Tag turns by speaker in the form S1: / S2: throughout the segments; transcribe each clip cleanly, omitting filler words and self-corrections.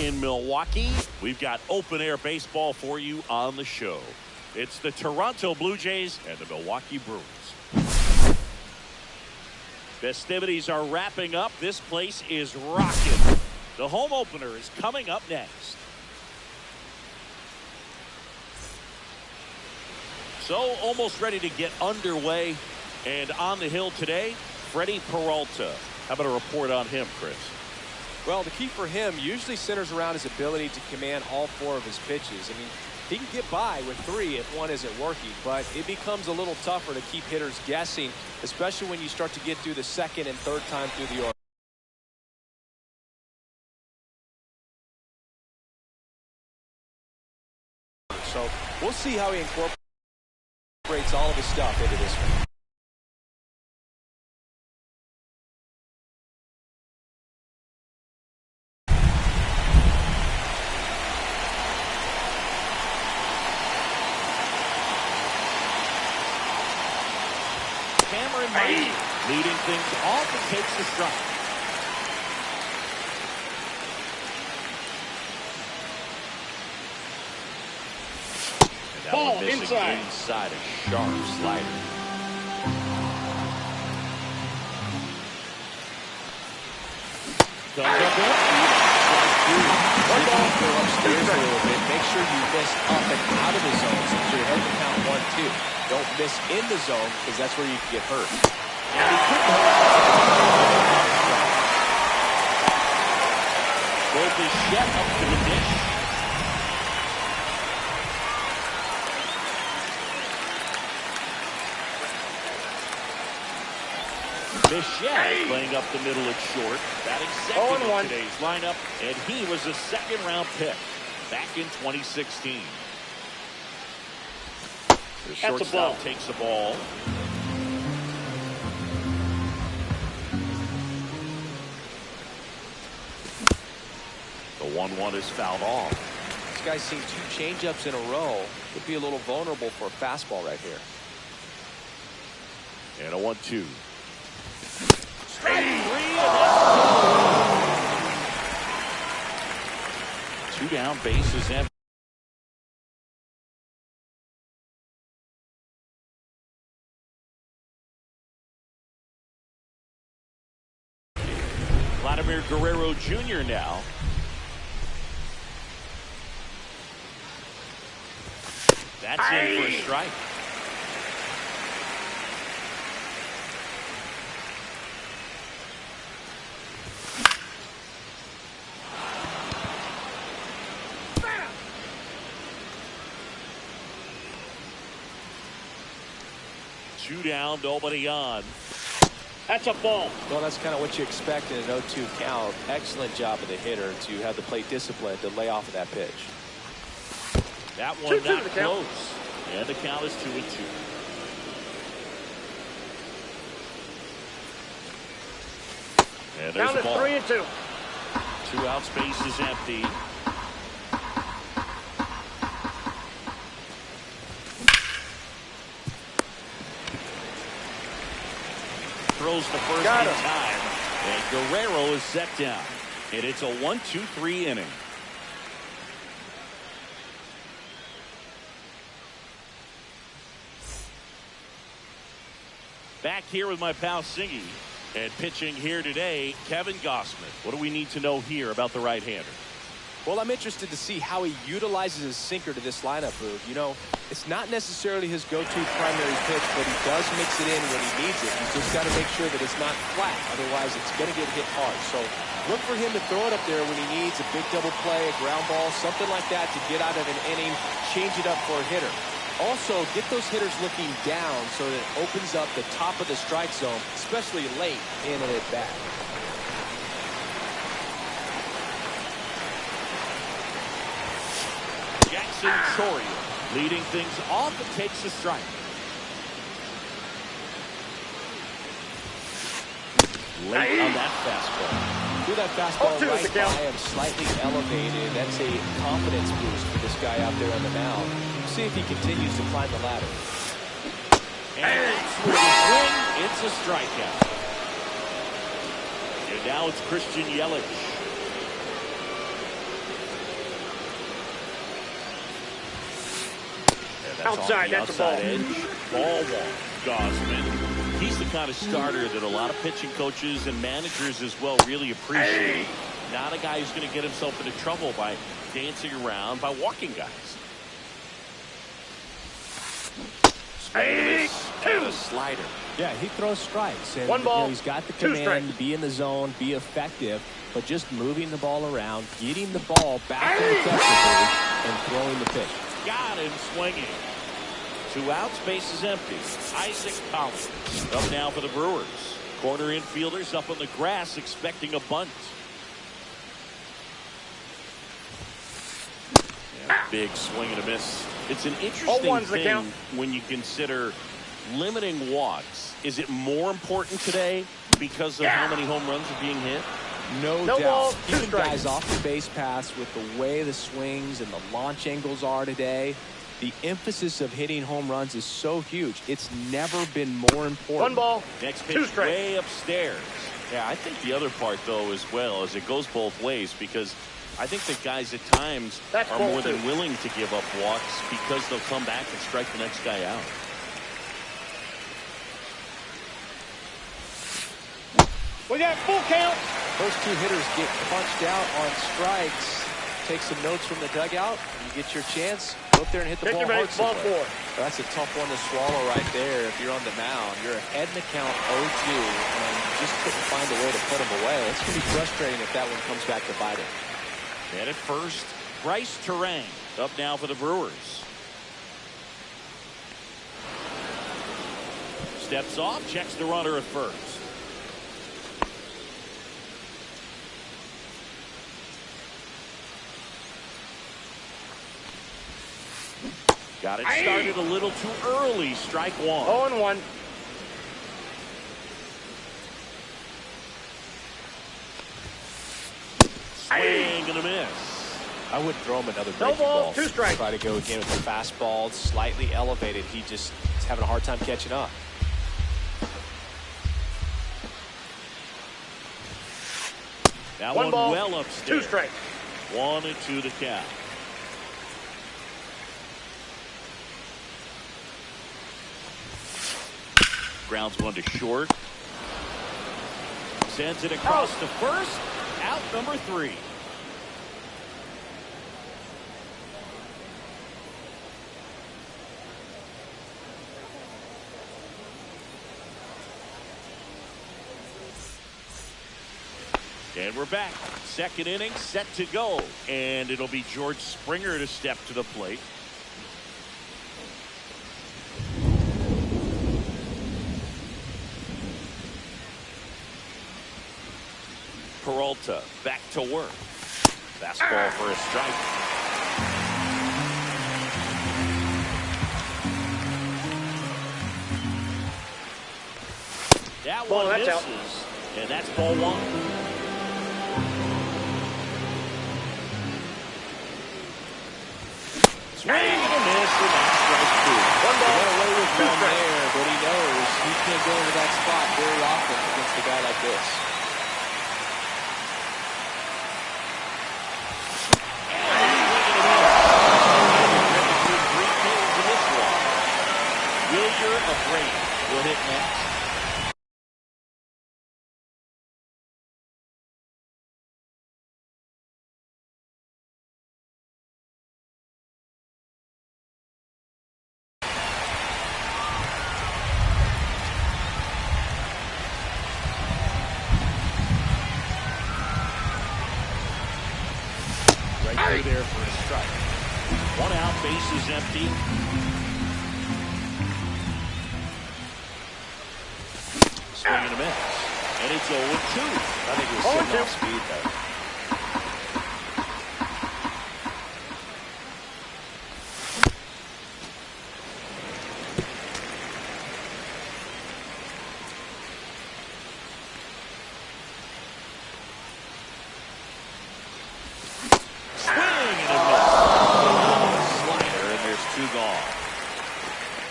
S1: in Milwaukee. We've got open-air baseball for you on the show. It's the Toronto Blue Jays and the Milwaukee Brewers. Festivities are wrapping up. This place is rocking. The home opener is coming up next. So almost ready to get underway. And on the hill today, Freddie Peralta. How about a report on him, Chris?
S2: Well, the key for him usually centers around his ability to command all 4 of his pitches. I mean, he can get by with 3 if one isn't working, but it becomes a little tougher to keep hitters guessing, especially when you start to get through the second and third time through the order. So we'll see how he incorporates all of his stuff into this one.
S1: Leading things off and takes the strike. And that
S3: ball
S1: one missing inside a sharp slider. Comes up in.
S2: One ball, go upstairs a little bit. Make sure you miss up and out of the zone since you're ahead to count 1-2. Don't miss in the zone because that's where you can get hurt.
S1: Goes the shot up to the dish. Bichette playing up the middle at short. Batting second in today's lineup, and he was a second-round pick back in 2016. The shortstop takes the ball. The 1-1 is fouled off.
S2: This guy's seen 2 changeups in a row. Could be a little vulnerable for a fastball right here.
S1: And a 1-2. Strike 3. 2 down, bases empty. Guerrero Jr. now. That's in for a strike. Two down, nobody on.
S3: That's a ball.
S2: Well, that's kind of what you expect in an 0-2 count. Excellent job of the hitter to have the plate discipline to lay off of that pitch.
S1: That one not close. And the count is 2-2. And there's
S3: count
S1: a ball.
S3: 3-2.
S1: 2 out, space is empty. Throws the first in time, and Guerrero is set down. And it's a 1-2-3 inning. Back here with my pal Singy, and pitching here today, Kevin Gossman. What do we need to know here about the right-hander?
S2: Well, I'm interested to see how he utilizes his sinker to this lineup, Boog. You know, it's not necessarily his go-to primary pitch, but he does mix it in when he needs it. You just got to make sure that it's not flat. Otherwise, it's going to get hit hard. So look for him to throw it up there when he needs a big double play, a ground ball, something like that to get out of an inning, change it up for a hitter. Also, get those hitters looking down so that it opens up the top of the strike zone, especially late in an at-bat.
S1: Jackson Chourio leading things off and takes the strike. Late on that fastball.
S2: Threw that fastball right by him, slightly elevated. That's a confidence boost for this guy out there on the mound. See if he continues to climb the ladder.
S1: And with a swing, it's a strikeout. And now it's Christian Yelich.
S3: Outside, that's a ball.
S1: Edge. Ball one. Gosman. He's the kind of starter that a lot of pitching coaches and managers as well really appreciate. Not a guy who's going to get himself into trouble by dancing around, by walking guys. And a slider.
S2: Yeah, he throws strikes. And,
S3: One ball,
S2: he's got the
S3: two
S2: command,
S3: strikes.
S2: be in the zone, be effective, but just moving the ball around, getting the ball back to the catcher and throwing the pitch.
S1: Got him swinging. 2 outs, base is empty. Isaac Collins up now for the Brewers. Corner infielders up on the grass expecting a bunt. Yeah, big swing and a miss. It's an interesting thing when you consider limiting walks. Is it more important today because of how many home runs are being hit?
S2: No
S3: doubt.
S2: Ball, keeping guys off the base paths with the way the swings and the launch angles are today. The emphasis of hitting home runs is so huge. It's never been more important.
S3: 1 ball.
S1: Next pitch way upstairs. Yeah, I think the other part, though, as well, is it goes both ways because I think that guys at times are more than willing to give up walks because they'll come back and strike the next guy out.
S3: We got full count.
S2: Those 2 hitters get punched out on strikes. Take some notes from the dugout. You get your chance. Go up there and hit the ball hard somewhere. That's a tough one to swallow right there if you're on the mound. You're ahead in the count 0-2, and you just couldn't find a way to put them away. It's going to be frustrating if that one comes back to bite him.
S1: And at first, Bryce Terang up now for the Brewers. Steps off, checks the runner at first. Got it started a little too early. Strike 1.
S3: 0-1.
S1: Swing and a miss.
S2: I wouldn't throw him another
S3: No
S2: breaking
S3: ball,
S2: ball.
S3: 2 strikes.
S2: Try to go again with the fastball, slightly elevated. He just is having a hard time catching up.
S1: That
S3: one ball,
S1: well upstairs.
S3: 2 strikes.
S1: 1-2 the count. Grounds one to short. Sends it across to first. Out number 3. And we're back. Second inning set to go. And it'll be George Springer to step to the plate. Peralta back to work. Fastball for a strike. That one misses, out. And that's ball 1. Swing and a miss, and that's strike 2.
S3: One ball.
S2: He got away with one there, but he knows he can't go into that spot very often against a guy like this.
S1: Will hit next. Right through there for a strike. 1 out, base is empty. Swing and a miss. And it's 0-2.
S2: I think he was sitting off speed there.
S1: Swing and a miss. Slider, and there's 2 gone.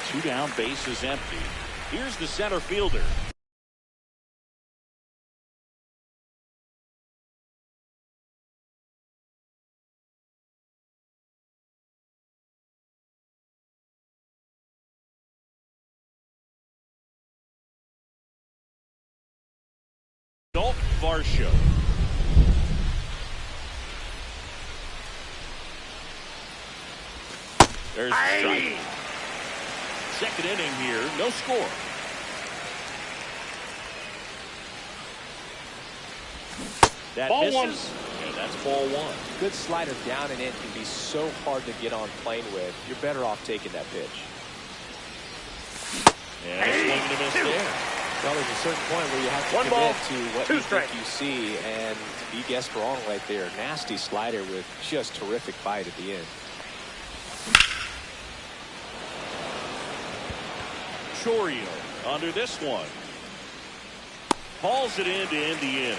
S1: 2 down, base is empty. Here's the center fielder. Varsho. There's a strike. Second inning here, no score. That
S3: Ball
S1: misses,
S3: one.
S1: and that's ball one.
S2: Good slider down and in can be so hard to get on plane with. You're better off taking that pitch.
S1: And a swing and a miss there.
S2: Well, there's a certain point where you have to
S3: One
S2: commit
S3: ball,
S2: to what
S3: two
S2: you think
S3: strikes.
S2: you see, and he guessed wrong right there. Nasty slider with just terrific bite at the end.
S1: Chorio under this one. Hauls it in to end the inning.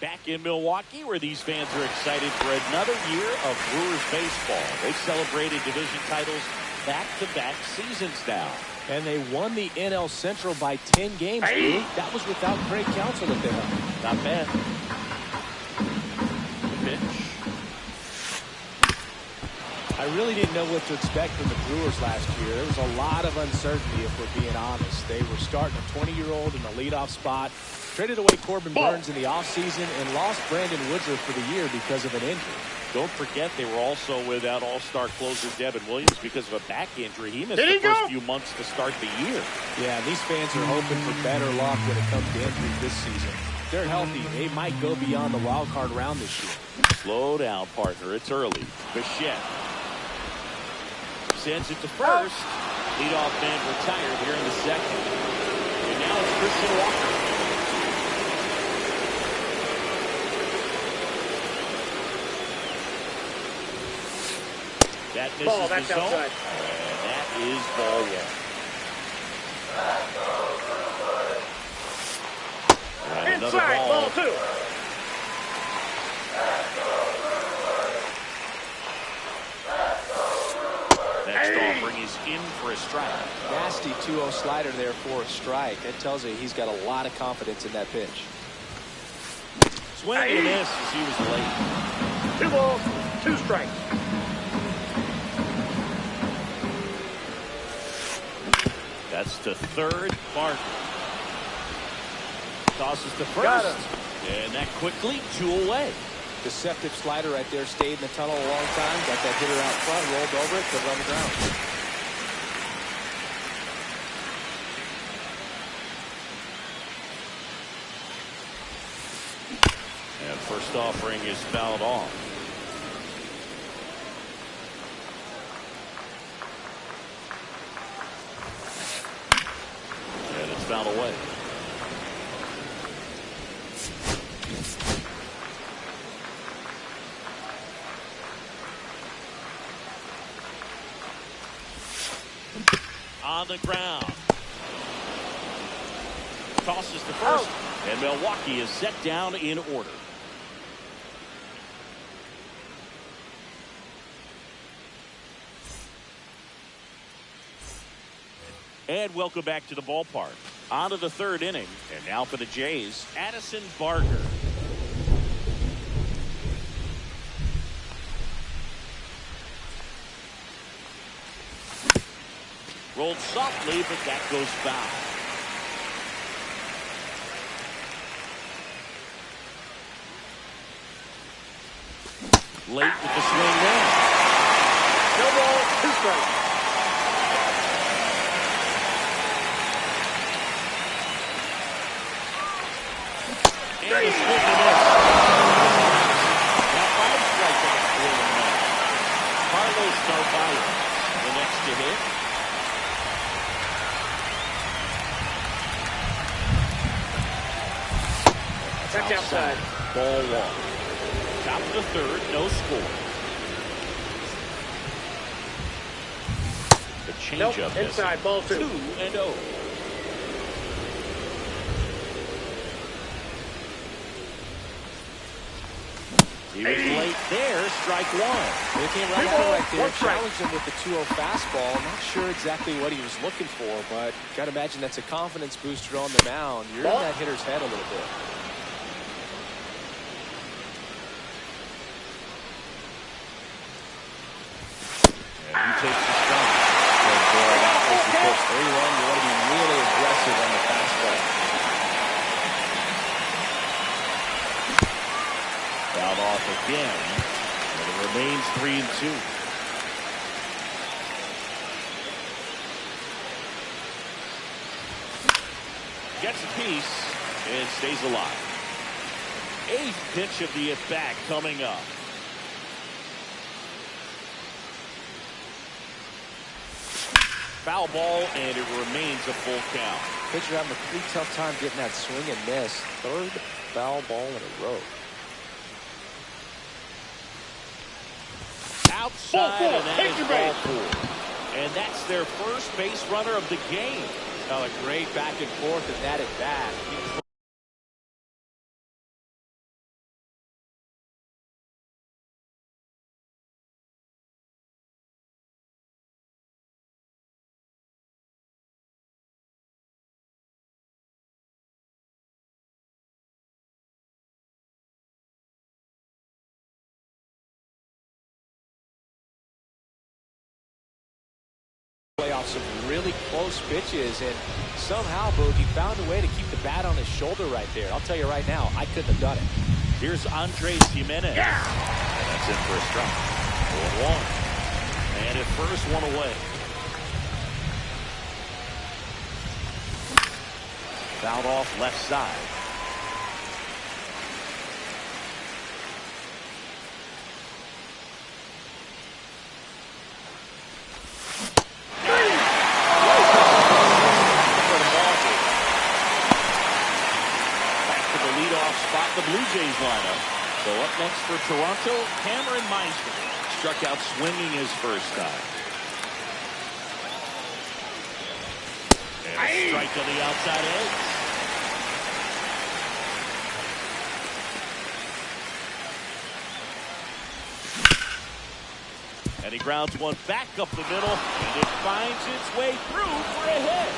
S1: Back in Milwaukee, where these fans are excited for another year of Brewers baseball. They've celebrated division titles back-to-back seasons now.
S2: And they won the NL Central by 10 games, Drew. That was without Craig Counsell at the helm.
S1: Not bad. Pitch.
S2: I really didn't know what to expect from the Brewers last year. There was a lot of uncertainty, if we're being honest. They were starting a 20-year-old in the leadoff spot, traded away Corbin Burns in the offseason, and lost Brandon Woodruff for the year because of an injury.
S1: Don't forget they were also without all-star closer Devin Williams because of a back injury. He missed
S3: Did
S1: the
S3: he
S1: first
S3: go?
S1: few months to start the year.
S2: Yeah, these fans are hoping for better luck when it comes to injuries this season. If they're healthy, they might go beyond the wild card round this year.
S1: Slow down, partner. It's early. Bichette sends it to first. Leadoff man retired here in the second. And now it's Christian Walker. That misses
S3: Ball,
S1: the
S3: that's
S1: zone.
S3: outside.
S1: And that is ball one. And another
S3: Inside, ball two.
S1: Next offering is in for a strike.
S2: Nasty 2-0 slider there for a strike. That tells you he's got a lot of confidence in that pitch.
S1: Swing and a miss as he was late.
S3: 2 balls, 2 strikes.
S1: That's to third. Martin tosses to
S3: Got
S1: first. And that quickly 2 away.
S2: Deceptive slider right there. Stayed in the tunnel a long time. Got that hitter out front. Rolled over it. Put it on the ground.
S1: And first offering is fouled off. And it's fouled away. On the ground. Tosses to first. And Milwaukee is set down in order. And welcome back to the ballpark. On to the third inning. And now for the Jays, Addison Barger. Rolled softly, but that goes foul. Late with the swing there.
S3: No balls, 2 strikes.
S1: And a swing and a miss. Now 5 strikes on the swing and a miss. Carlos Narvaez, the next to hit.
S3: That's outside.
S1: Ball 1. Top of the third, no score. The changeup
S3: Nope, inside, ball 2.
S1: 2-0. He was late there, strike 1.
S2: They came right
S3: Two
S2: out
S3: balls,
S2: right there,
S3: 1 strike.
S2: challenged him with the 2-0 fastball. Not sure exactly what he was looking for, but got to imagine that's a confidence booster on the mound. You're in that hitter's head a little bit.
S1: takes the strike.
S2: Good boy. That was the pitch. 3-1. You want to be really aggressive on the fastball.
S1: Fouled off again. And it remains 3-2. Gets a piece and stays alive. 8th pitch of the at-bat coming up. Foul ball, and it remains a full count.
S2: Pitcher having a pretty tough time getting that swing and miss. 3rd foul ball in a row.
S1: Outside, and that is ball 4. And that's their first base runner of the game.
S2: A great back and forth in that at bat. Off some really close pitches, and somehow Boog, he found a way to keep the bat on his shoulder right there. I'll tell you right now, I couldn't have done it.
S1: Here's Andres Jimenez. Yeah. And that's in for a strike. 4-1. And at first, 1 away. Fouled off left side. The Blue Jays lineup. So up next for Toronto, Cameron Meisner. Struck out swinging his first time. And a strike on the outside edge. And he grounds one back up the middle, and it finds its way through for a hit.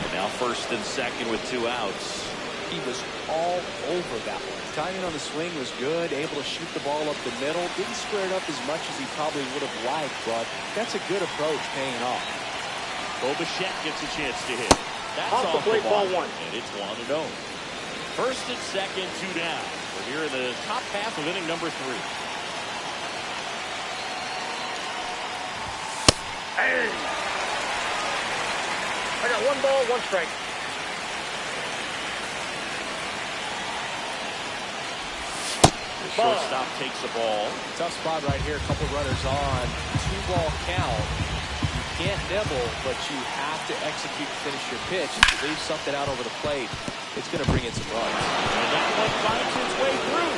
S1: And now 1st and 2nd with 2 outs.
S2: He was all over that one. Timing on the swing was good, able to shoot the ball up the middle. Didn't square it up as much as he probably would have liked, but that's a good approach paying off.
S1: Bo Bichette gets a chance to hit. That's off the ball, and it's 1-0. 1st and 2nd, 2 down. We're here in the top half of inning number 3.
S3: Hey! I got 1 ball, 1 strike.
S1: Shortstop takes the ball.
S2: Tough spot right here. A couple runners on. 2-ball count. You can't nibble, but you have to execute and finish your pitch. If you leave something out over the plate, it's going to bring in some runs.
S1: And that one finds its way through.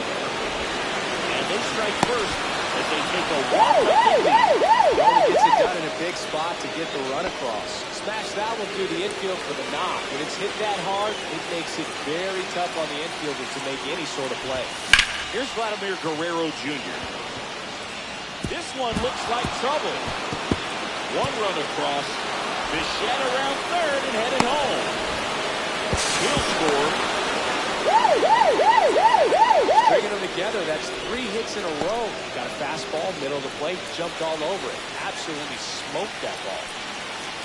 S1: And they strike first as they take a walk up the lead.
S2: Well, gets it done in a big spot to get the run across. Smash that one through the infield for the knock. When it's hit that hard, it makes it very tough on the infielder to make any sort of play.
S1: Here's Vladimir Guerrero Jr. This one looks like trouble. 1 run across. Bichette around 3rd and headed home. He'll score.
S2: Stringing them together, that's 3 hits in a row. Got a fastball, middle of the plate, jumped all over it. Absolutely smoked that ball.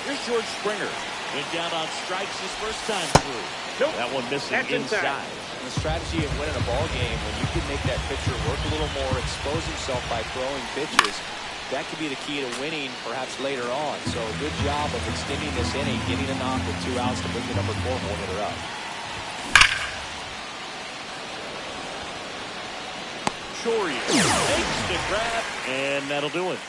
S1: Here's George Springer. Went down on strikes his first time through.
S3: Nope.
S1: That one missing inside.
S2: The strategy of winning a ball game, when you can make that pitcher work a little more, expose himself by throwing pitches, that could be the key to winning perhaps later on. So good job of extending this inning, getting a knock with 2 outs to bring the number 4 ball hitter up.
S1: Choria takes the grab, and that'll do it.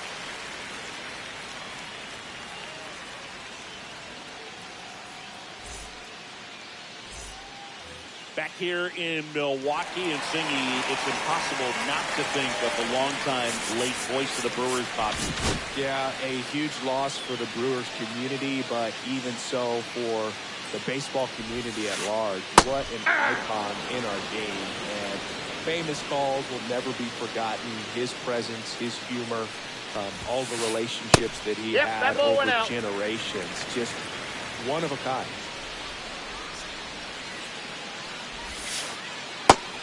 S1: Back here in Milwaukee, and Singy, it's impossible not to think of the longtime late voice of the Brewers, Bobby.
S2: Yeah, a huge loss for the Brewers community, but even so for the baseball community at large. What an icon in our game, and famous calls will never be forgotten. His presence, his humor, all the relationships that he had over generations, just one of a kind.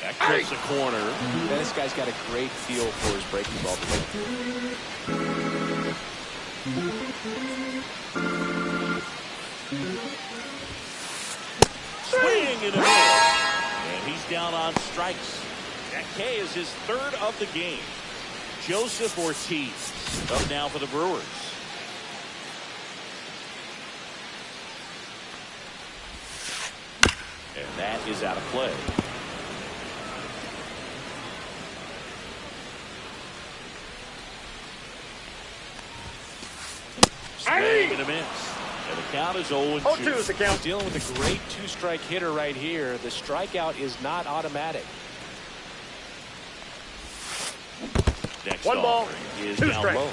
S1: That trips the corner.
S2: This guy's got a great feel for his breaking ball play.
S1: Swing and a miss. And he's down on strikes. That K is his third of the game. Joseph Ortiz up now for the Brewers. And that is out of play. Swing and a miss. And the count is 0-2.
S3: 0-2 is the count.
S2: Dealing with a great two-strike hitter right here. The strikeout is not automatic.
S1: Next
S3: one ball,
S1: is
S3: 2
S1: down
S3: strikes.
S1: low.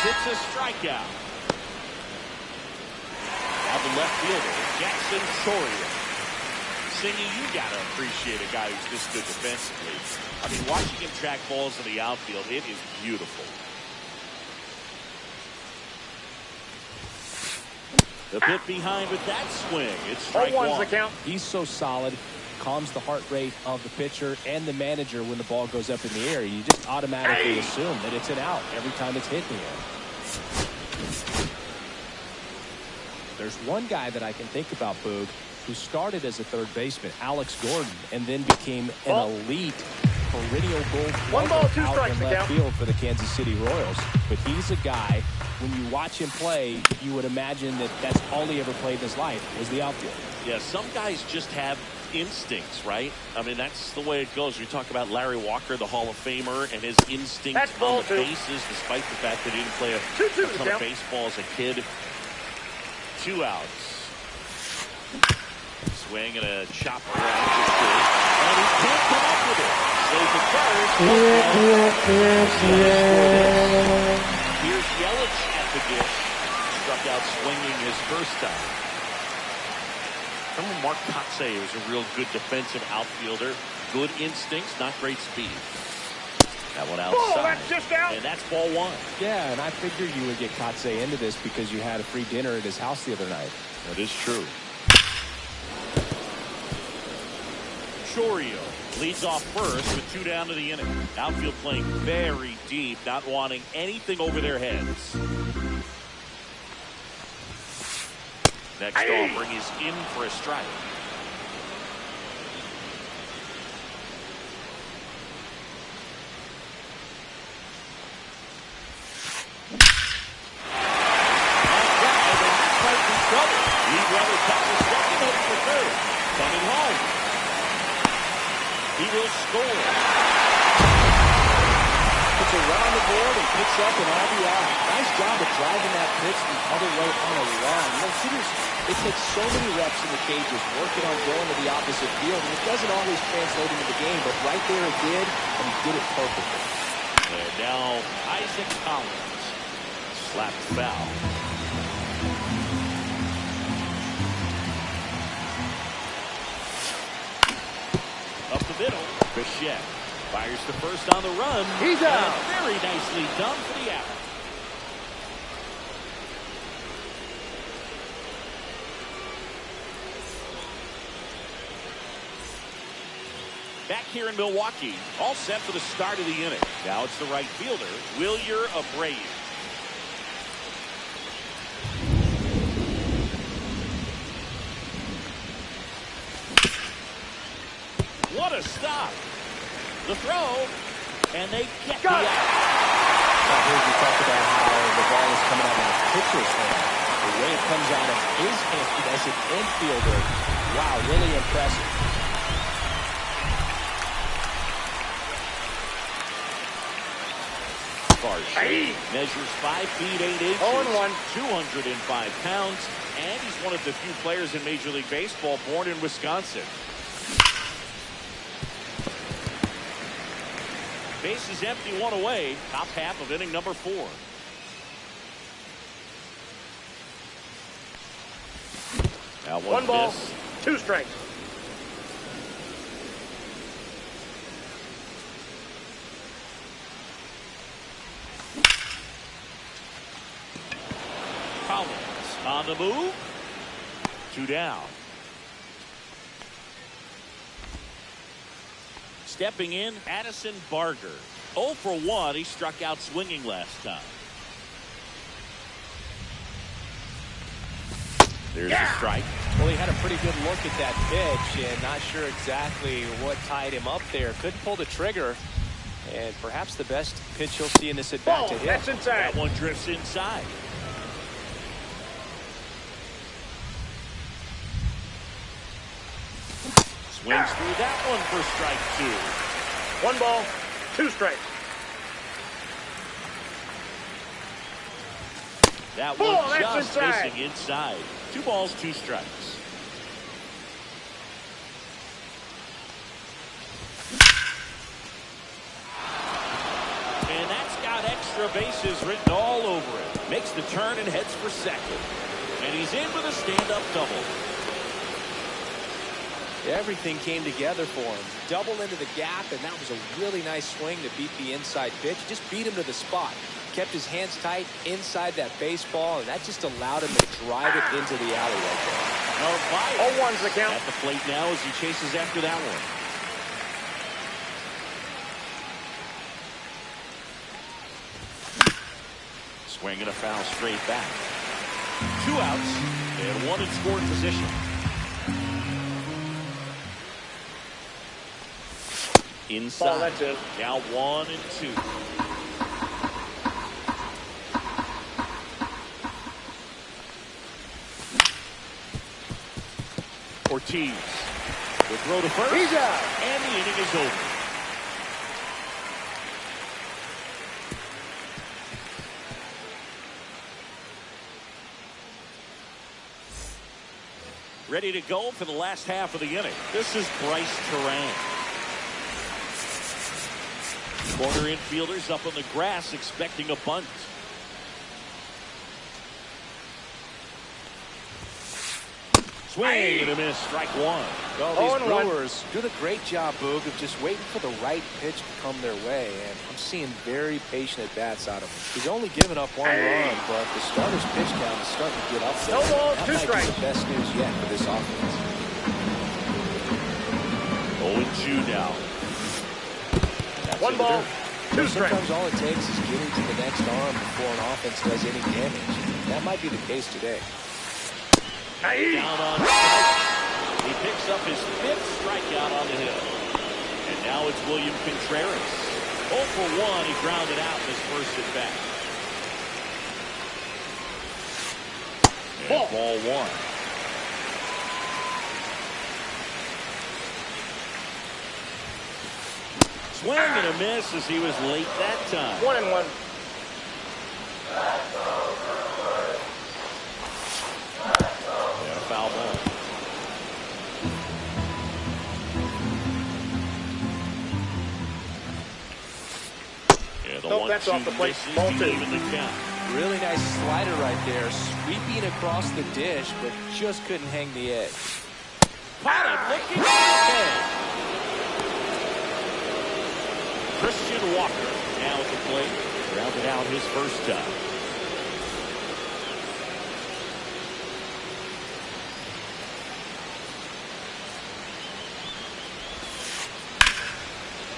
S1: It's a strikeout. Now the left fielder, Jackson Choria. Singy, you got to appreciate a guy who's this good defensively. I mean, watching him track balls in the outfield, it is beautiful. The bit behind with that swing. It's strike
S3: 0-1's
S1: one.
S3: the count.
S2: He's so solid. Calms the heart rate of the pitcher and the manager when the ball goes up in the air. You just automatically assume that it's an out every time it's hit in the air. There's one guy that I can think about, Boog, who started as a third baseman, Alex Gordon, and then became an elite perennial gold
S3: One ball, 2
S2: out
S3: strikes
S2: in
S3: to
S2: left
S3: count.
S2: field for the Kansas City Royals. But he's a guy, when you watch him play, you would imagine that that's all he ever played in his life was the outfield.
S1: Yeah, some guys just have instincts, right? I mean, that's the way it goes. We talk about Larry Walker, the Hall of Famer, and his instincts
S3: That's
S1: on
S3: ball
S1: the
S3: 2.
S1: bases, despite the fact that he didn't play a
S3: 2-2
S1: ton
S3: down.
S1: of baseball as a kid. 2 outs. Swing and a chop around. And he can't come up with it. Stays at first. Here's Yelich at the dish. Struck out swinging his first time. Remember Mark Kotsay was a real good defensive outfielder. Good instincts, not great speed. That one outside.
S3: Oh, that's just out.
S1: And that's ball 1.
S2: Yeah, and I figured you would get Kotsay into this because you had a free dinner at his house the other night.
S1: That is true. Chorio leads off first with 2 down to the inning. Outfield playing very deep, not wanting anything over their heads. Next offering is in for a strike. He'd rather tackle second than for third. Coming home. He will score.
S2: Puts a run on the board and picks up an RBI. Nice job of driving that pitch the other way on a run. You know, hitters, it takes so many reps in the cages working on going to the opposite field, and it doesn't always translate into the game, but right there it did, and he did it perfectly.
S1: And now Isaac Collins slapped foul. Up the middle, Bichette fires to first on the run.
S3: He's out.
S1: And very nicely done for the out. Back here in Milwaukee, all set for the start of the inning. Now it's the right fielder, Wilyer Abreu. What a stop. The throw, and they get the out.
S2: I heard you talk about how the ball is coming out of the pitcher's hand. The way it comes out of his hand as an infielder, wow, really impressive.
S1: Measures 5 feet 8 inches,
S3: 0-1.
S1: 205 pounds, and he's one of the few players in Major League Baseball born in Wisconsin. Base is empty, 1 away. Top half of inning number 4. Now
S3: 1 ball,
S1: miss.
S3: 2 strikes.
S1: Collins on the move. 2 down. Stepping in, Addison Barger. 0 for 1. He struck out swinging last time. There's a strike.
S2: Well, he had a pretty good look at that pitch and not sure exactly what tied him up there. Couldn't pull the trigger. And perhaps the best pitch he'll see in this at-bat to hit.
S3: That's inside.
S1: That one drifts inside. Swings through that one for strike 2.
S3: 1 ball, 2 strikes.
S1: That
S3: Ball,
S1: one
S3: that's
S1: just
S3: inside.
S1: missing inside. 2 balls, 2 strikes. And that's got extra bases written all over it. Makes the turn and heads for second. And he's in with a stand-up double.
S2: Everything came together for him. Double into the gap, and that was a really nice swing to beat the inside pitch. Just beat him to the spot. Kept his hands tight inside that baseball, and that just allowed him to drive it into the alley right there.
S3: Oh, 1's the count.
S1: At the plate now as he chases after that one. Swing and a foul straight back. 2 outs and 1 in scoring position. Inside.
S3: Ball, that's it.
S1: Now 1 and 2. Ortiz will throw to first.
S3: He's out.
S1: And the inning is over. Ready to go for the last half of the inning. This is Bryce Terang. Corner infielders up on the grass expecting a bunt. Swing and a miss. Strike 1.
S2: Well, these Brewers do a great job, Boog, of just waiting for the right pitch to come their way, and I'm seeing very patient at-bats out of him. He's only given up 1 run, but the starter's pitch count is starting to get up there.
S3: No balls,
S2: that
S3: 2
S2: might
S3: strikes.
S2: be the best news yet for this offense.
S1: 0-2 now.
S2: That's
S3: 1 ball, 2 strikes.
S2: Sometimes all it takes is getting to the next arm before an offense does any damage. That might be the case today.
S1: Down on strike. He picks up his 5th strikeout on the hill. And now it's William Contreras. 0 for 1. He grounded out in his first at bat. And ball 1. Swing and a miss as he was late that time.
S3: 1 and 1.
S1: And a foul ball. Yeah, the
S3: Nope, that's off the plate. Ball 2.
S1: Even the count.
S2: Really nice slider right there, sweeping across the dish, but just couldn't hang the edge.
S1: Caught him looking ahead. Christian Walker now at the plate. Grounded out his first time.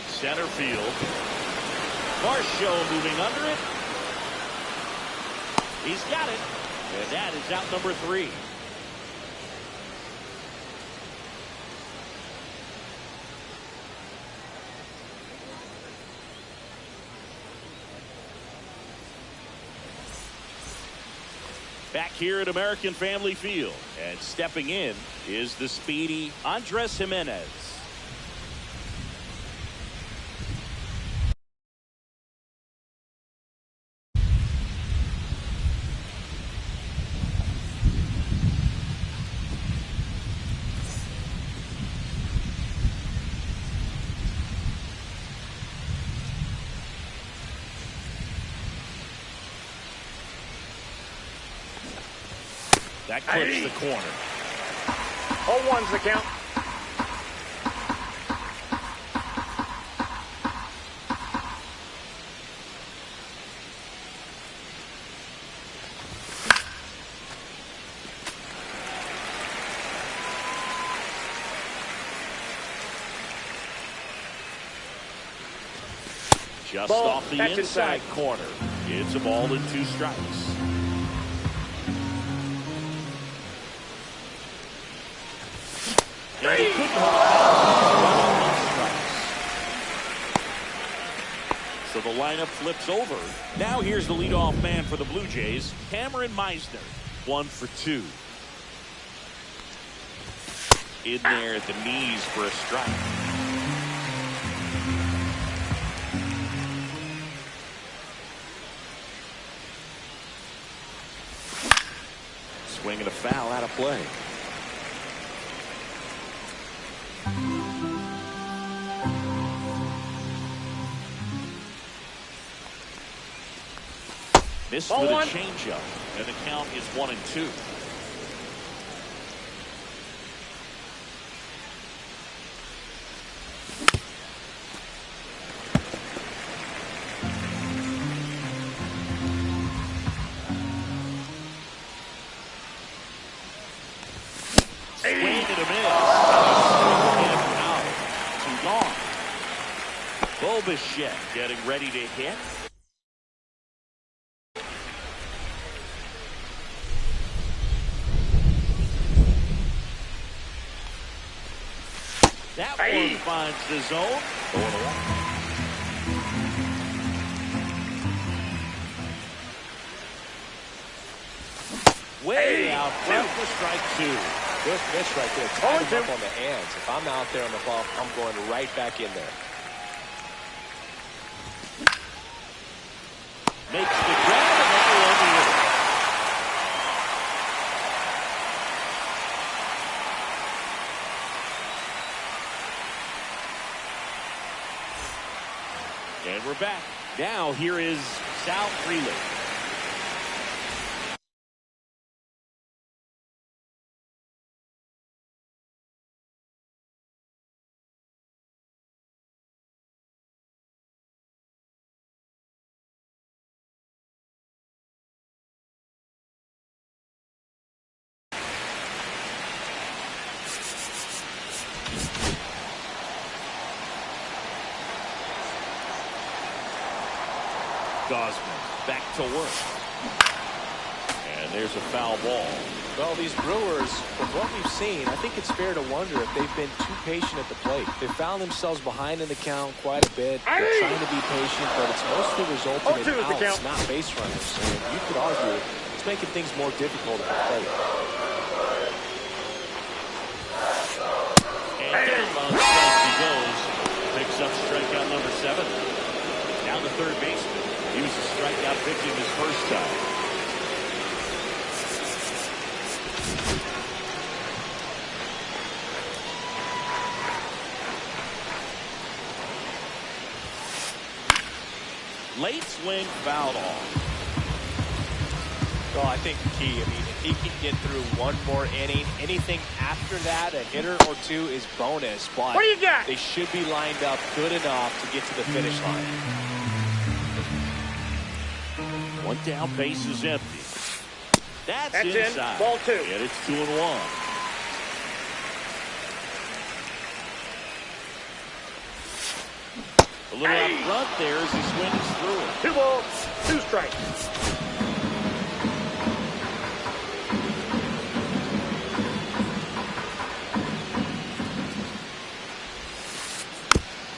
S1: Center field. Varsho moving under it. He's got it. And that is out number 3. Back here at American Family Field. And stepping in is the speedy Andres Jimenez. That clips the corner.
S3: 0-1's the count.
S1: Just
S3: Ball,
S1: off the
S3: that's
S1: inside
S3: inside.
S1: corner. It's a ball and 2 strikes. And he couldn't hold on. 1 strikes. So the lineup flips over. Now here's the leadoff man for the Blue Jays, Cameron Meisner. 1 for 2. In there at the knees for a strike. Swing and a foul out of play. Missed with a changeup, and the count is 1-2. Swing and a miss. And out. 2 gone. Bobichette getting ready to hit. That one finds the zone. 4-1. Way out front for strike 2.
S2: Good pitch right there. Tied him up on the hands. If I'm out there on the ball, I'm going right back in there.
S1: Makes the grab and now on the inning. And we're back. Now here is Sal Freeland. Gosman back to work. And there's a foul ball.
S2: Well, these Brewers, from what we've seen, I think it's fair to wonder if they've been too patient at the plate. They found themselves behind in the count quite a bit. They're trying to be patient, but it's mostly resulting in outs, not base runners. And you could argue it's making things more difficult at the plate.
S1: And down on strike he goes. Picks up strikeout number 7. Now the third baseman. He was a strikeout victim his first time. Late swing fouled off.
S2: Well, I think the key, if he can get through one more inning, anything after that, a hitter or 2 is bonus. But
S3: what do you got?
S2: They should be lined up good enough to get to the finish line.
S1: 1 down, base is empty. That's inside.
S3: In. Ball 2.
S1: And it's 2-1. A little out front there as he swings through it.
S3: 2 balls, 2 strikes.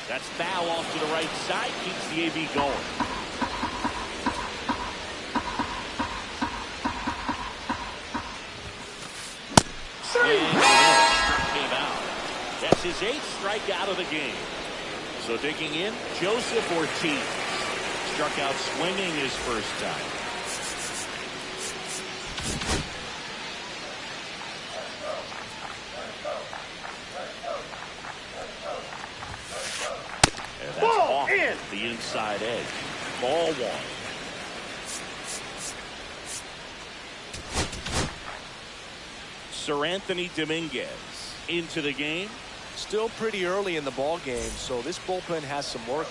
S1: That's foul off to the right side. Keeps the AB going. Came out. That's his 8th strikeout of the game. So digging in, Joseph Ortiz. Struck out swinging his first time. And that's off the inside edge. Ball 1. Sir Anthony Dominguez into the game.
S2: Still pretty early in the ball game, so this bullpen has some work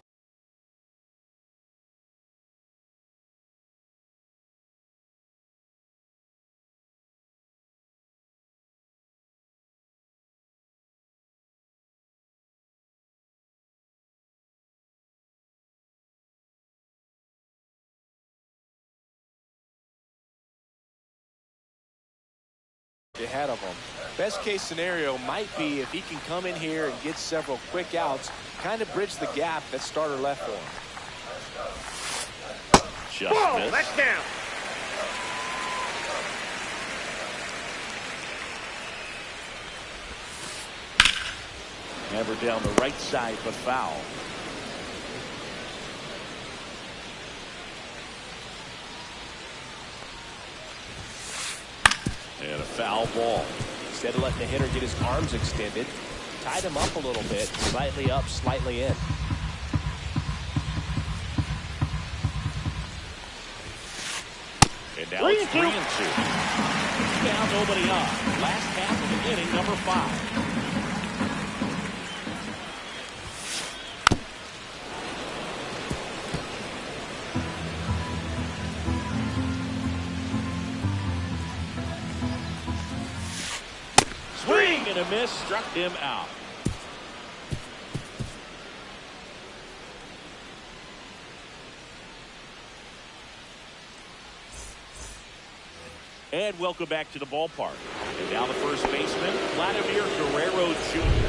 S2: ahead of him. Best case scenario might be if he can come in here and get several quick outs, kind of bridge the gap that starter left for him.
S1: Just missed.
S3: That's down.
S1: Never down the right side, but foul. And a foul ball.
S2: Instead of letting the hitter get his arms extended, tied him up a little bit, slightly up, slightly in.
S1: And now it's 3-2. Now nobody on. Last half of the inning, number 5. And a miss, struck him out. And welcome back to the ballpark. And now the first baseman, Vladimir Guerrero Jr.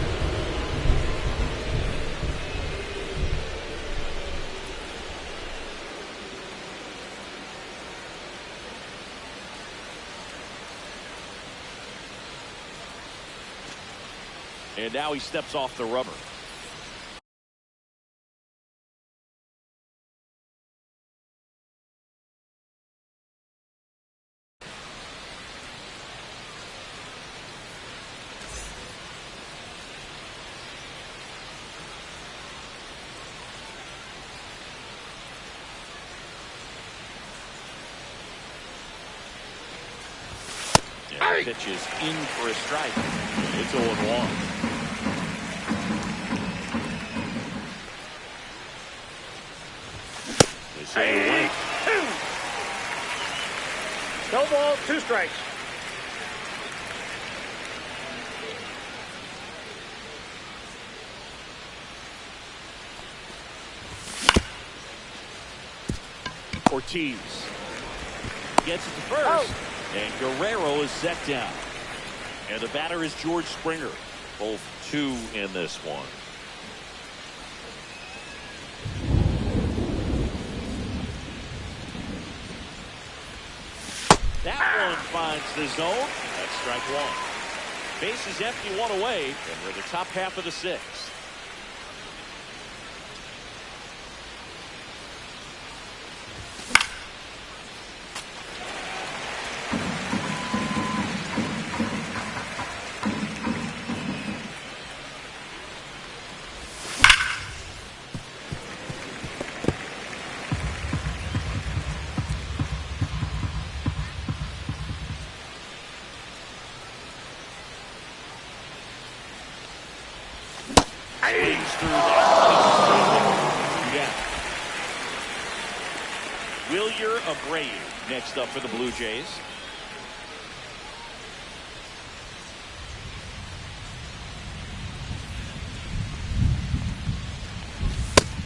S1: And now he steps off the rubber. And the pitch is in for a strike. It's 0-1.
S3: Hey, 2. No ball, 2 strikes.
S1: Ortiz gets it to first, and Guerrero is set down. And the batter is George Springer. Both 2 in this one. That one finds the zone. That's strike 1. Base is empty, 1 away, and we're in the top half of the 6th. Through that. Yeah. Wilyer Abreu next up for the Blue Jays.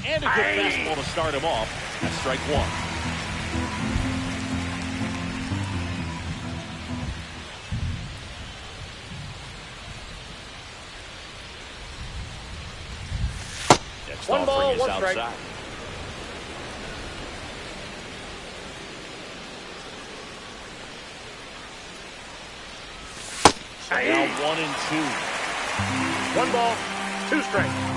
S1: And a good fastball to start him off. That's strike 1.
S3: One ball, 1 strike.
S1: Outside. So now 1-2.
S3: 1 ball, 2 strikes.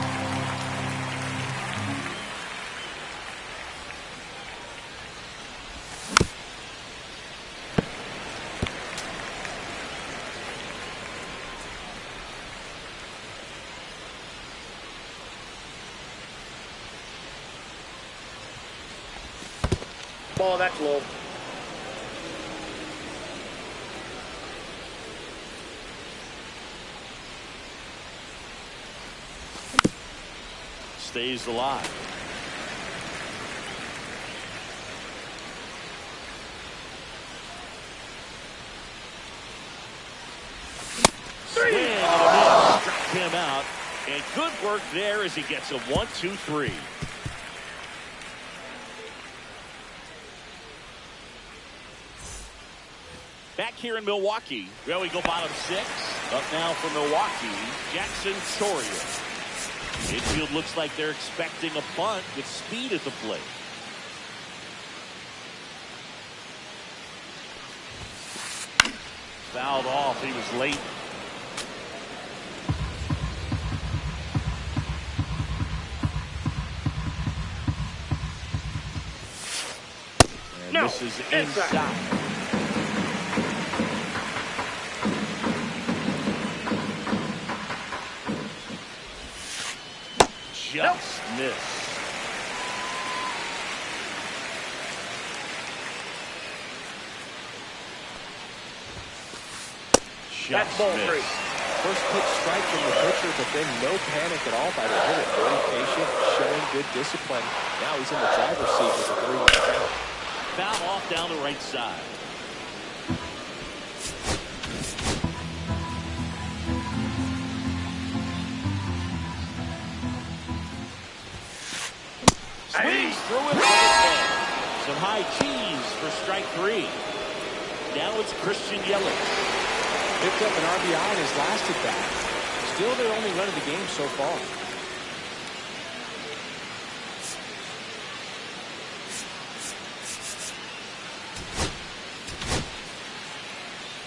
S3: Ball, that's low.
S1: Stays alive. Swing and a miss. Struck him out. And good work there as he gets a 1-2-3. Back here in Milwaukee. Well, we go bottom 6. Up now for Milwaukee, Jackson Choria. Infield looks like they're expecting a bunt with speed at the plate. Fouled off. He was late. And
S3: no,
S1: this is inside. Just missed.
S3: That's ball 3.
S2: First pitch strike from the pitcher, but then no panic at all by the hitter. Very patient, showing good discipline. Now he's in the driver's seat with a 3-1 count.
S1: Foul off down the right side. Swings through it for the ball. Some high cheese for strike 3. Now it's Christian Yelich.
S2: Picked up an RBI in his last at bat. Still their only run of the game so far.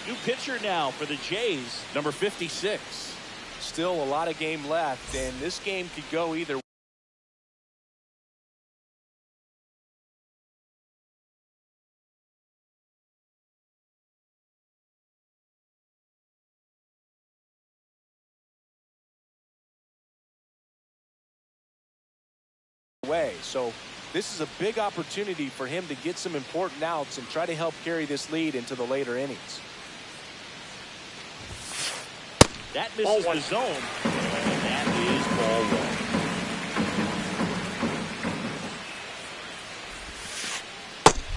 S1: New pitcher now for the Jays, number 56.
S2: Still a lot of game left, and this game could go either way. So this is a big opportunity for him to get some important outs and try to help carry this lead into the later innings.
S1: That misses the zone, and that is ball 1.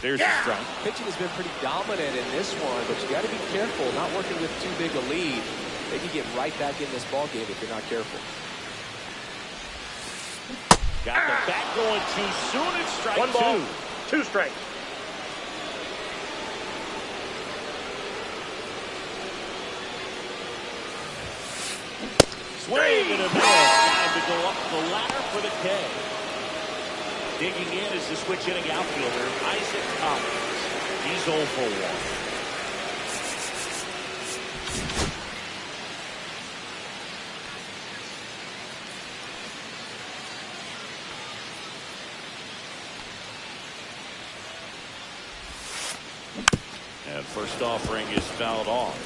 S1: There's a strike.
S2: Pitching has been pretty dominant in this one, but you got to be careful not working with too big a lead. They can get right back in this ball game if you're not careful.
S1: Got the bat going too soon. It's strike
S3: 1 ball,
S1: 2.
S3: 2 strikes.
S1: Swing and a miss. Time to go up the ladder for the K. Digging in is the switch hitting outfielder, Isaac Thomas. He's 0 for 1. And first offering is fouled off.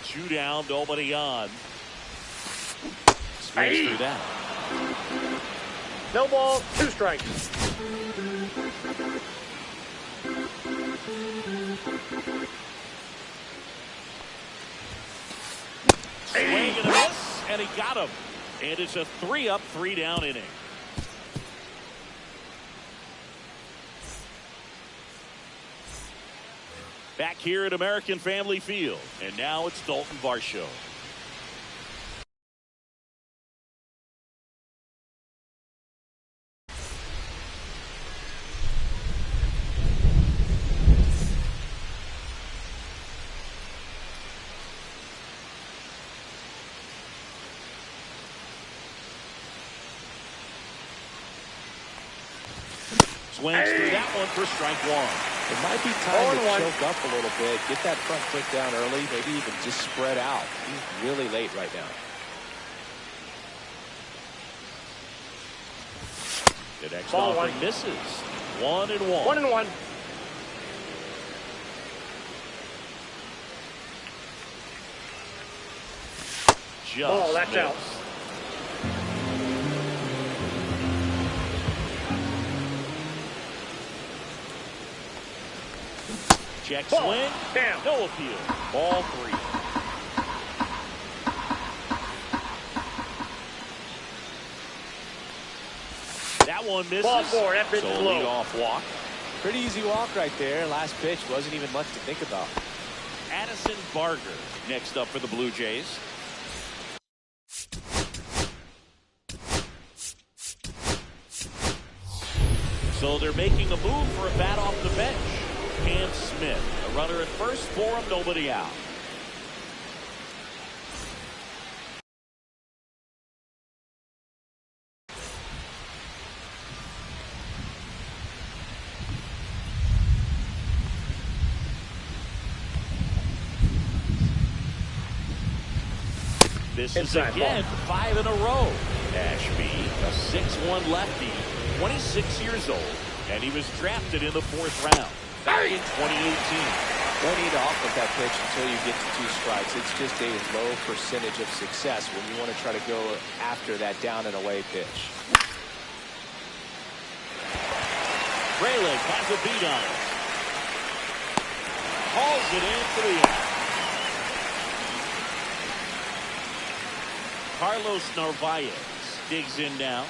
S1: Two down, nobody on. Swings through that.
S3: No ball, 2 strikes.
S1: Swing and a miss, and he got him. And it's a 3-up, 3-down inning. Back here at American Family Field. And now it's Dalton Varsho. Swings through that one for strike 1.
S2: It might be time to choke up a little bit, get that front foot down early, maybe even just spread out. He's really late right now.
S1: The next offering misses. 1-1.
S3: 1-1.
S1: Just
S3: that's
S1: missed.
S3: out.
S1: Check
S3: Ball.
S1: swing.
S3: Down.
S1: No appeal. Ball 3. That one misses.
S3: Ball 4. That pitch
S1: so
S3: is low.
S1: leadoff walk.
S2: Pretty easy walk right there. Last pitch wasn't even much to think about.
S1: Addison Barger next up for the Blue Jays. So So they're making a move for a bat off the bench. Cam Smith, a runner at first for him, nobody out. This is again 5 in a row. Ashby, a 6'1" lefty, 26 years old, and he was drafted in the 4th round back in 2018.
S2: No need to off with that pitch until you get to 2 strikes. It's just a low percentage of success when you want to try to go after that down and away pitch.
S1: Grayling has a beat on it. Hauls it in for the out. Carlos Narvaez digs in now.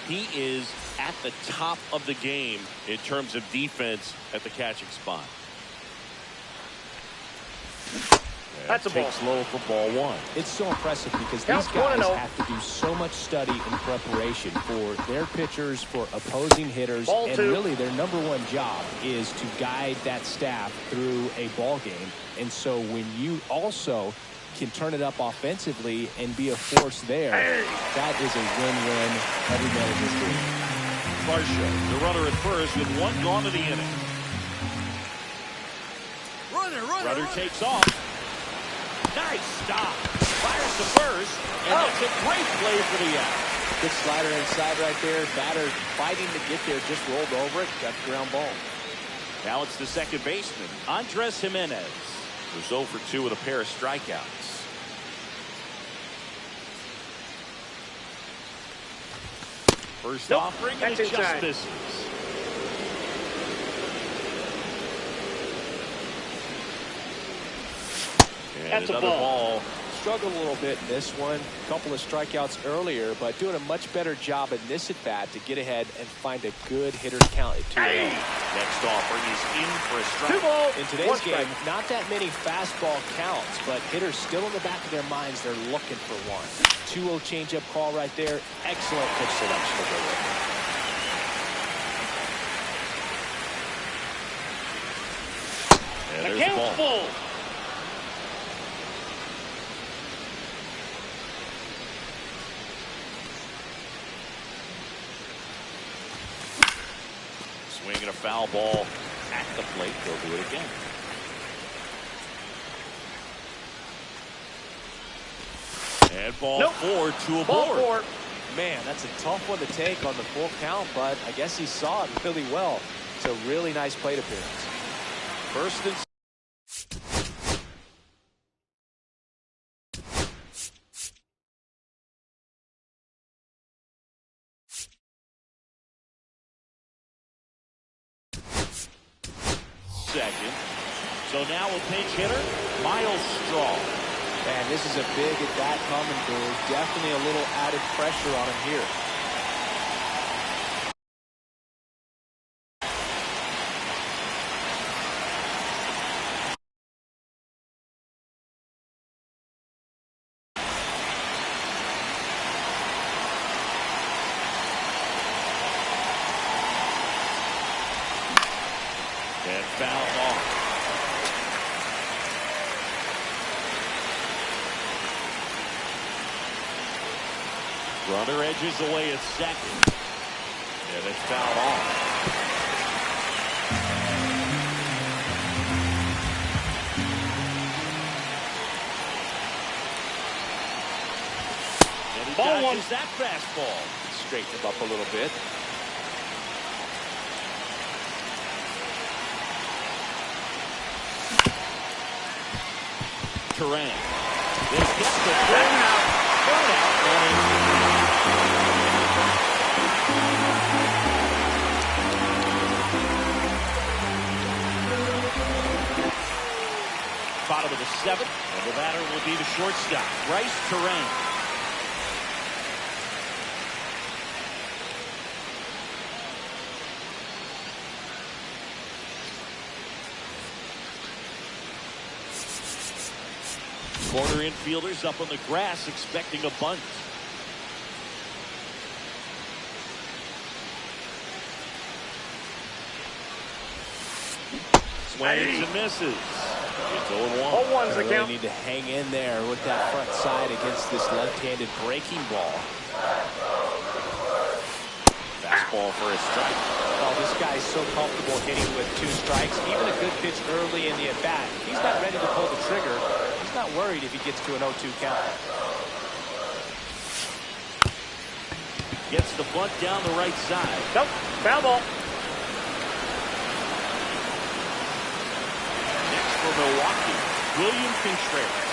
S1: He is at the top of the game in terms of defense at the catching spot.
S3: That's a ball.
S1: Takes low for ball 1.
S2: It's so impressive because these guys have to do so much study and preparation for their pitchers, for opposing hitters, and really their #1 job is to guide that staff through a ball game. And so when you also can turn it up offensively and be a force there, that is a win-win every man in this league.
S1: Varsho, the runner at first with 1 gone in the inning. Runner takes off. Nice stop. Fires to first, and that's a great play for the out.
S2: Good slider inside right there. Batter fighting to get there, just rolled over it, got the ground ball.
S1: Now it's the second baseman, Andres Jimenez, who's 0 for 2 with a pair of strikeouts. First offering, and it just misses. And another ball.
S2: Struggled a little bit in this one. A couple of strikeouts earlier, but doing a much better job in this at bat to get ahead and find a good hitter's count at 2-0.
S1: Next offering is in for a strike.
S2: In today's game, not that many fastball counts, but hitters still in the back of their minds, they're looking for one. 2-0 changeup call right there. Excellent pitch selection to go with.
S1: And there's the ball. Swinging a foul ball at the plate. They'll do it again. And ball 4 to a board.
S2: Man, that's a tough one to take on the full count, but I guess he saw it really well. It's a really nice plate appearance.
S1: First and second. So now a pinch hitter, Miles Straw.
S2: Man, this is a big at bat coming through. Definitely a little added pressure on him here. And foul off.
S1: Runner edges away at second. And it's fouled off. And he dodges that fastball.
S2: Straighten him up a little bit.
S1: Turan. They get the burnout. Bottom of the 7th, and the batter will be the shortstop, Bryce Turan. Corner infielders up on the grass expecting a bunt. Swings and misses. It's 0-1.
S3: 0-1's the
S2: Really
S3: count.
S2: need to hang in there with that front side against this left-handed breaking ball.
S1: Fastball for a strike.
S2: Oh, this guy's so comfortable hitting with 2 strikes. Even a good pitch early in the at-bat. He's not ready to pull the trigger. He's not worried if he gets to an 0-2 count.
S1: Gets the bunt down the right side.
S3: Nope. Foul ball.
S1: Next for Milwaukee, William Contreras.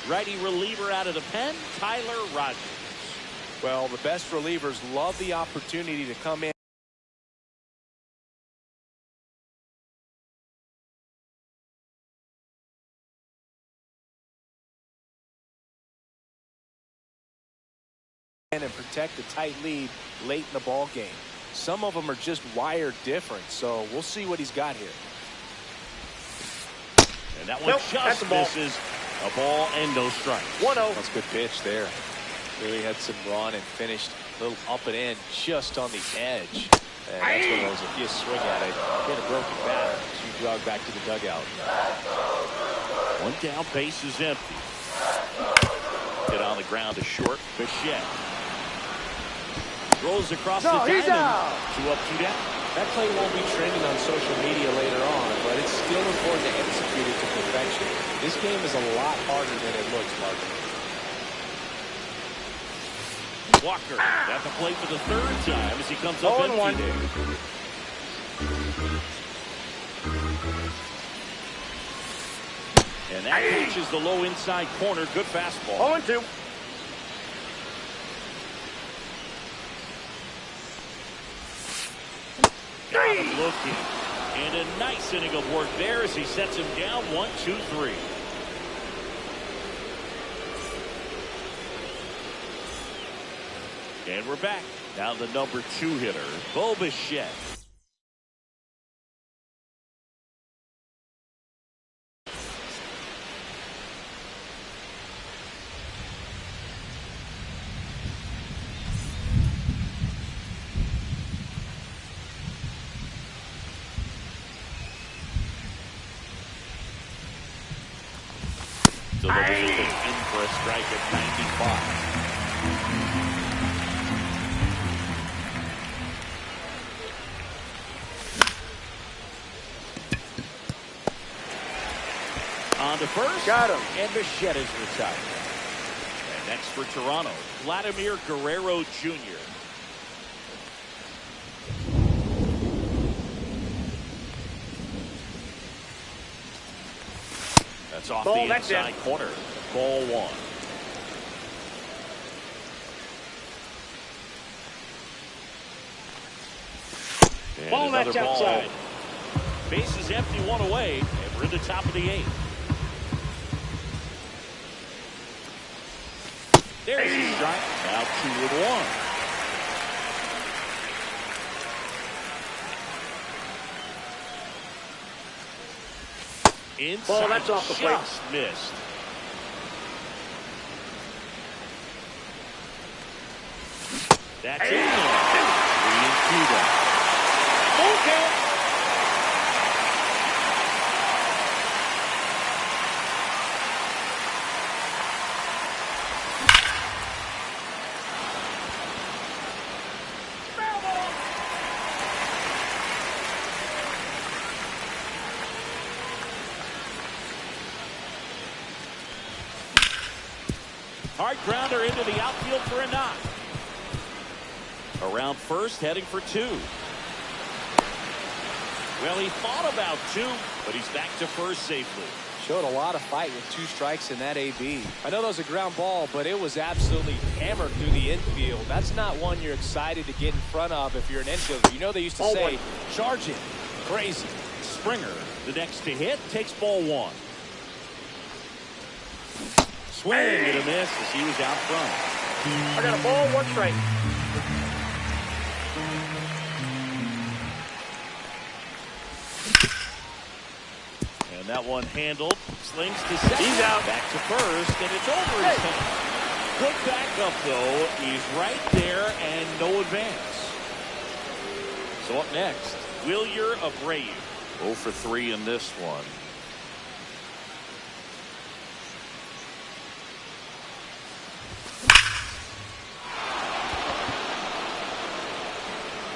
S1: Righty reliever out of the pen, Tyler Rogers.
S2: Well, the best relievers love the opportunity to come in and protect a tight lead late in the ball game. Some of them are just wired different, so we'll see what he's got here.
S1: And that one just misses. A ball and no strike.
S3: 1-0.
S2: That's a good pitch there. Really had some run and finished a little up and in just on the edge. And that's one of those, if you swing at it, get a broken bat, so you jog back to the dugout.
S1: One down, base is empty. Hit on the ground to short. Bichette rolls across the diamond. 2 up, 2 down.
S2: That play won't be trending on social media later on, but it's still important to execute it to perfection. This game is a lot harder than it looks, Marvin.
S1: Walker at the plate for the 3rd time as he comes up empty there. And that reaches the low inside corner. Good fastball.
S3: 0-2.
S1: Got him looking. And a nice inning of work there as he sets him down 1-2-3. And we're back. Now the number 2 hitter, Bo Bichette. Delivers a pitch in for a strike at 95. On to first.
S3: Got him.
S1: And Bichette is retired. And next for Toronto, Vladimir Guerrero Jr. That's off the inside corner. Ball 1. And
S3: Ball,
S1: another
S3: that's
S1: ball.
S3: outside.
S1: Base is empty, 1 away, and we're in the top of the 8th. There's the strike. Now 2-1. Inside,
S3: ball, that's off the plate.
S1: Just missed. That's in there. 3-2 down.
S3: Full count.
S1: Hard grounder into the outfield for a knock. Around first, heading for 2. Well, he thought about 2, but he's back to first safely.
S2: Showed a lot of fight with 2 strikes in that AB. I know that was a ground ball, but it was absolutely hammered through the infield. That's not one you're excited to get in front of if you're an infielder. You know they used to say, charge it. Crazy.
S1: Springer, the next to hit, takes ball 1. Swing and a miss as he was out front.
S3: I got a ball, 1 strike.
S1: And that one handled. Slings to second.
S3: He's out.
S1: Back to first, and it's over his head. Good backup, though. He's right there, and no advance. So up next, Wilyer Abreu. 0 for 3 in this one.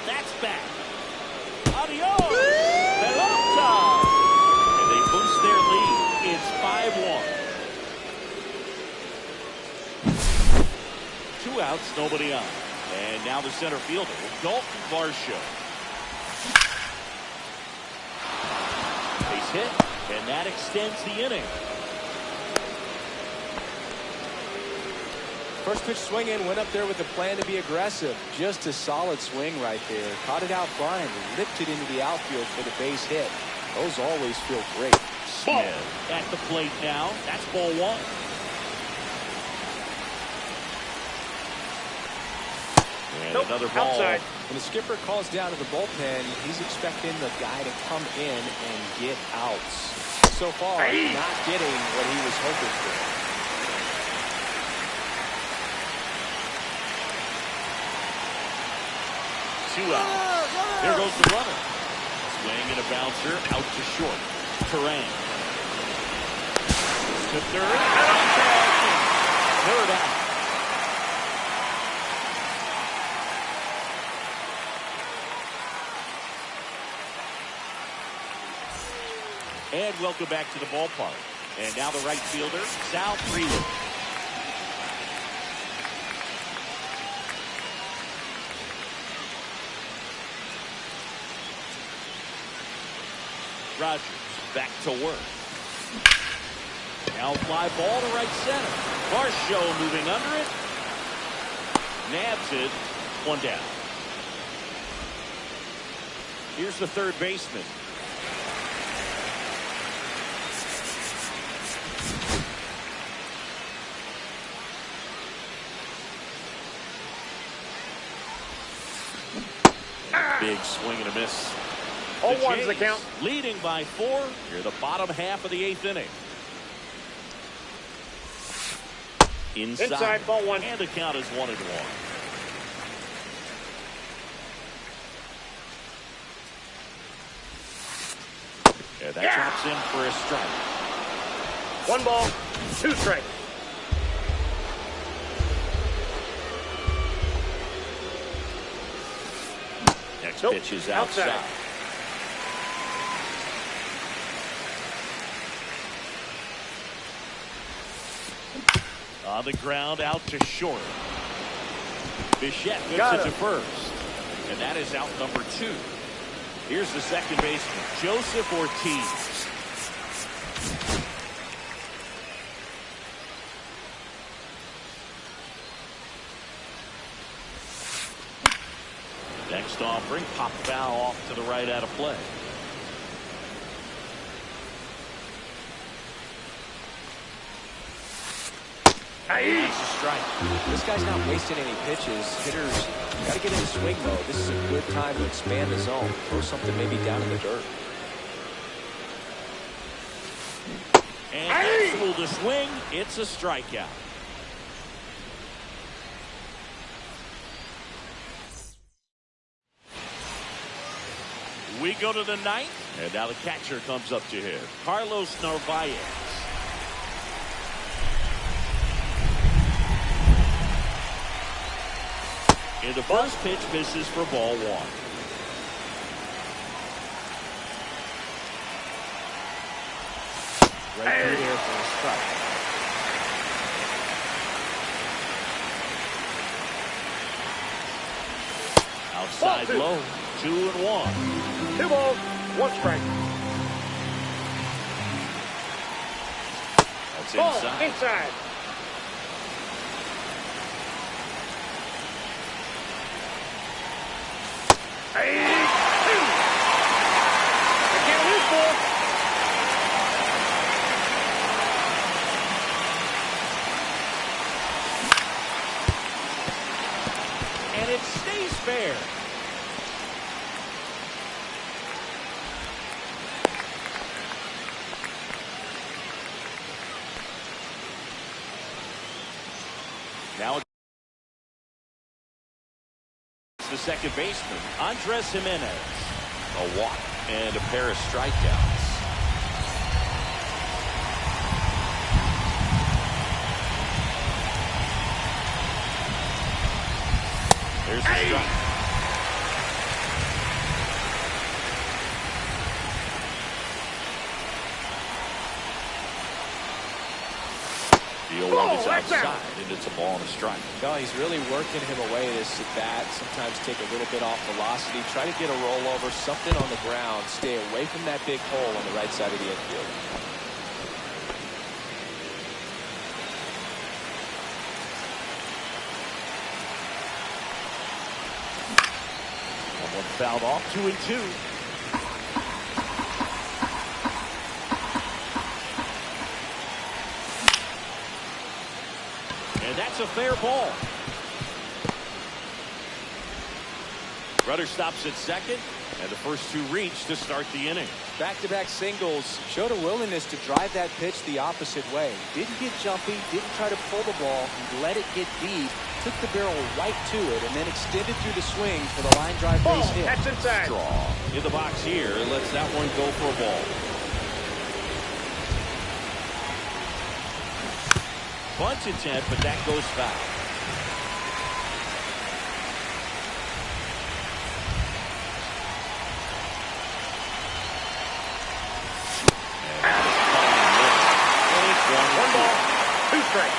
S1: That's back. Adios. Pelota. And they boost their lead. It's 5-1. 2 outs, nobody on. And now the center fielder, Dalton Varsho. Base hit, and that extends the inning.
S2: First pitch swing in, went up there with a plan to be aggressive. Just a solid swing right there. Caught it out front and lipped it into the outfield for the base hit. Those always feel great.
S1: Smith at the plate now. That's ball 1. And another ball.
S3: Outside.
S2: When the skipper calls down to the bullpen, he's expecting the guy to come in and get outs. So far, not getting what he was hoping for.
S1: Two out. There goes the runner. Swing and a bouncer out to short. Terrain. To third. Third out. And welcome back to the ballpark. And now the right fielder, Sal Freeland. Rogers back to work. Now fly ball to right center. Varsho moving under it. Nabs it. 1 down. Here's the third baseman. Big swing and a miss.
S3: 0-1's the count.
S1: Leading by 4. Here the bottom half of the 8th inning. Inside
S3: ball 1.
S1: And the count is 1-1. Yeah, that drops in for a strike.
S3: 1 ball, 2 strikes.
S1: Next pitch is outside. On the ground, out to short. Bichette whips it to first. And that is out number 2. Here's the second baseman, Joseph Ortiz. Next offering, pop foul off to the right out of play. That's a strike.
S2: This guy's not wasting any pitches. Hitters got to get in swing mode. This is a good time to expand the zone. Throw something maybe down in the dirt.
S1: And that's ruled to swing. It's a strikeout. We go to the 9th, and now the catcher comes up to him, Carlos Narvaez. And the first pitch misses for ball 1.
S2: Right through there for a strike.
S1: Outside low, 2-1.
S3: 2 balls, 1 strike.
S1: That's
S3: Ball
S1: inside.
S3: inside. The count is 4.
S1: And it stays fair. Now it's the second baseman, Andres Jimenez. A walk and a pair of strikeouts. There's the strike. The 0-1 is outside, and it's a ball and a strike.
S2: No, he's really working him away this at bat. Sometimes take a little bit off velocity. Try to get a rollover, something on the ground. Stay away from that big hole on the right side of the infield.
S1: One fouled off, 2-2. And that's a fair ball. Rudder stops at second, and the first two reach to start the inning.
S2: Back-to-back singles. Showed a willingness to drive that pitch the opposite way. Didn't get jumpy, didn't try to pull the ball. He let it get deep, took the barrel right to it, and then extended through the swing for the line drive base hit.
S3: That's inside.
S1: Straw in the box here, lets that one go for a ball. Bunt intent, but that goes foul.
S3: One ball, two strikes.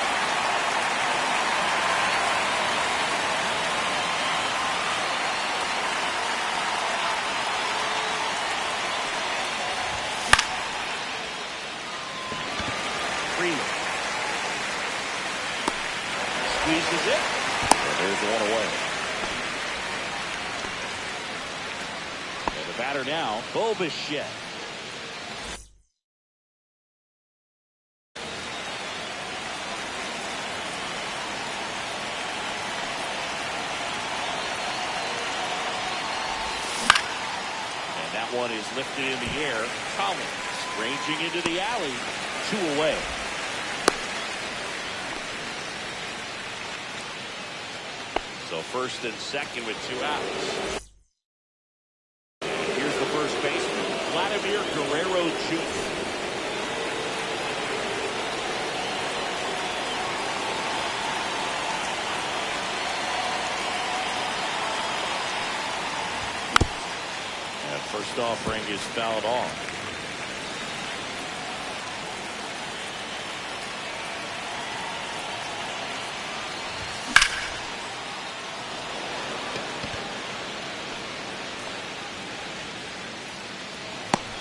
S1: Squeezes it. And there's one away. And the batter now, Bo Bichette. And that one is lifted in the air. Collins ranging into the alley. 2 away. So first and second with 2 outs. Here's the first baseman, Vladimir Guerrero Jr. And first offering is fouled off.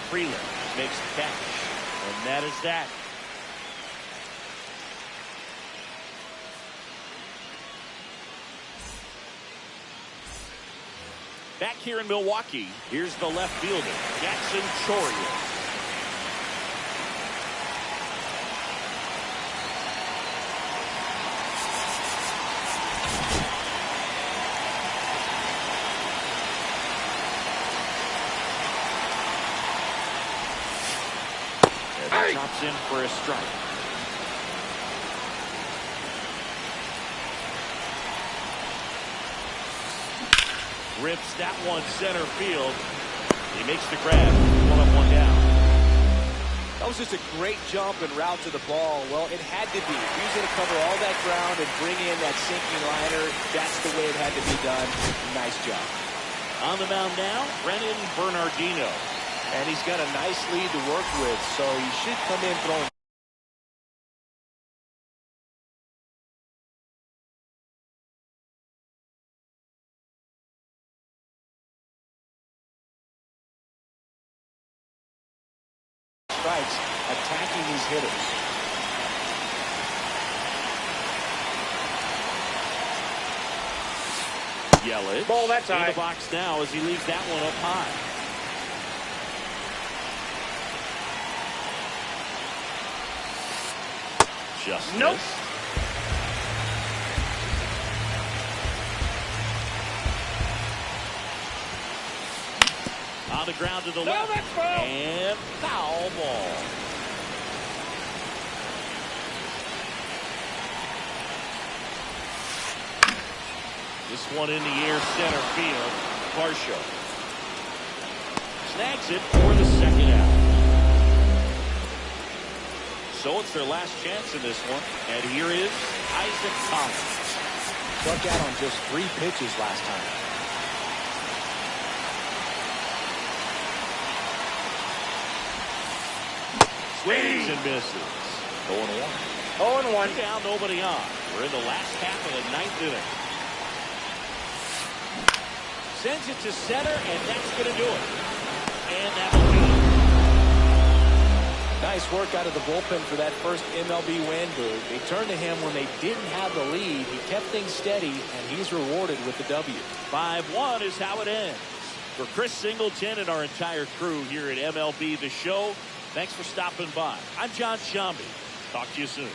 S1: Freeland makes the catch, and that is that. Back here in Milwaukee, here's the left fielder, Jackson Chourio. Chops in for a strike. Rips that one center field. He makes the grab. 1 up, 1 down.
S2: That was just a great jump and route to the ball. Well, it had to be. He was going to cover all that ground and bring in that sinking liner. That's the way it had to be done. Nice job.
S1: On the mound now, Brennan Bernardino.
S2: And he's got a nice lead to work with, so he should come in throwing. Strikes, attacking these hitters.
S1: Yelich.
S3: Ball, that's high.
S1: In the box now as he leaves that one up high. Just
S3: nope.
S1: Missed. On the ground to the left.
S3: That's foul.
S1: And foul ball. This one in the air center field. Varsho snags it for the second out. So it's their last chance in this one. And here is Isaac Thomas.
S2: Struck out on just 3 pitches last time.
S1: Swings and misses.
S3: 0-1.
S1: 0-1.
S3: 0-1.
S1: Down, nobody on. We're in the last half of the 9th inning. Sends it to center, and that's going to do it. And that'll do it.
S2: Nice work out of the bullpen for that first MLB win, Boog. They turned to him when they didn't have the lead. He kept things steady, and he's rewarded with the W.
S1: 5-1 is how it ends. For Chris Singleton and our entire crew here at MLB The Show, thanks for stopping by. I'm John Shambi. Talk to you soon.